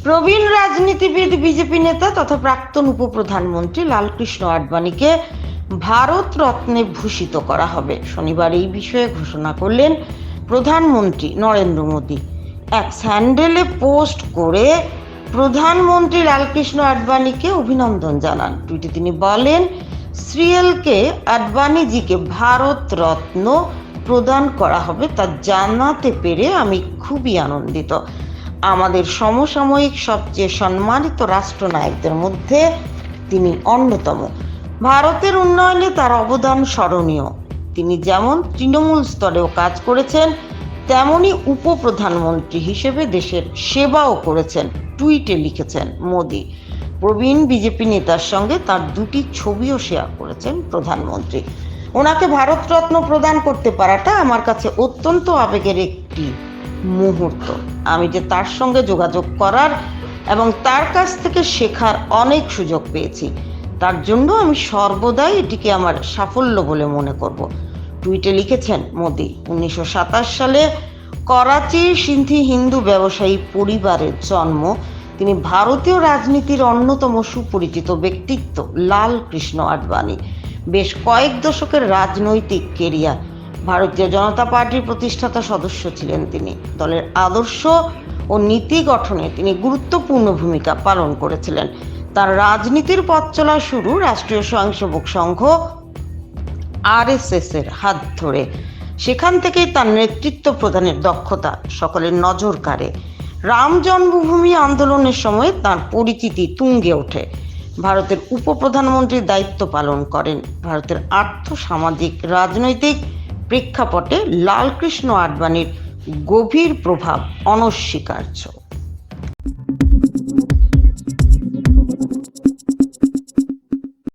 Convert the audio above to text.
প্রবীণ রাজনীতিবিদ বিজেপি নেতা তথা প্রাক্তন উপপ্রধানমন্ত্রী লালকৃষ্ণ আডবাণীকে ভারত রত্নে ভূষিত করা হবে। শনিবার এই বিষয়ে ঘোষণা করলেন প্রধানমন্ত্রী নরেন্দ্র মোদী। এক স্যান্ডেলে পোস্ট করে প্রধানমন্ত্রী লালকৃষ্ণ আডবাণীকে অভিনন্দন জানান। টুইটে তিনি বলেন, শ্রীএলকে আডবাণীজিকে ভারত রত্ন প্রদান করা হবে তা জানাতে পেরে আমি খুবই আনন্দিত। আমাদের সমসাময়িক সবচেয়ে সম্মানিত রাষ্ট্রনায়কদের মধ্যে তিনি অন্যতম। ভারতের উন্নয়নে তার অবদান স্মরণীয়। তিনি যেমন তৃণমূল স্তরেও কাজ করেছেন, তেমনি উপপ্রধানমন্ত্রী হিসেবে দেশের সেবাও করেছেন, টুইটে লিখেছেন মোদী। প্রবীণ বিজেপি নেতার সঙ্গে তার দুটি ছবিও শেয়ার করেছেন প্রধানমন্ত্রী। ওনাকে ভারতরত্ন প্রদান করতে পারাটা আমার কাছে অত্যন্ত আবেগের একটি মুহূর্ত। আমি যে তার সঙ্গে যোগাযোগ করার এবং তার কাছ থেকে শেখার অনেক সুযোগ পেয়েছি, তার জন্য আমি সর্বদাই এটিকে আমার সাফল্য বলে মনে করব, টুইটে লিখেছেন মোদী। 1927 সালে করাচির সিন্ধি হিন্দু ব্যবসায়ী পরিবারের জন্ম। তিনি ভারতীয় রাজনীতির অন্যতম সুপরিচিত ব্যক্তিত্ব লালকৃষ্ণ আডবাণী। বেশ কয়েক দশকের রাজনৈতিক কেরিয়ার। ভারতীয় জনতা পার্টির প্রতিষ্ঠাতা সদস্য ছিলেন তিনি। দলের আদর্শ ও নীতি গঠনে তিনি গুরুত্বপূর্ণ ভূমিকা পালন করেছিলেন। তার রাজনীতির পথ চলা শুরু রাষ্ট্রীয় স্বয়ংসেবক সংঘ RSS এর হাত ধরে। সেখান থেকেই তার নেতৃত্ব প্রদানের দক্ষতা সকলের নজর কাড়ে। রাম জন্মভূমি আন্দোলনের সময় তার পরিচিতি তুঙ্গে ওঠে। ভারতের উপপ্রধানমন্ত্রীর দায়িত্ব পালন করেন। ভারতের আর্থ সামাজিক রাজনৈতিক প্রেক্ষাপটে লালকৃষ্ণ আডবাণীর গভীর প্রভাব অনস্বীকার্য।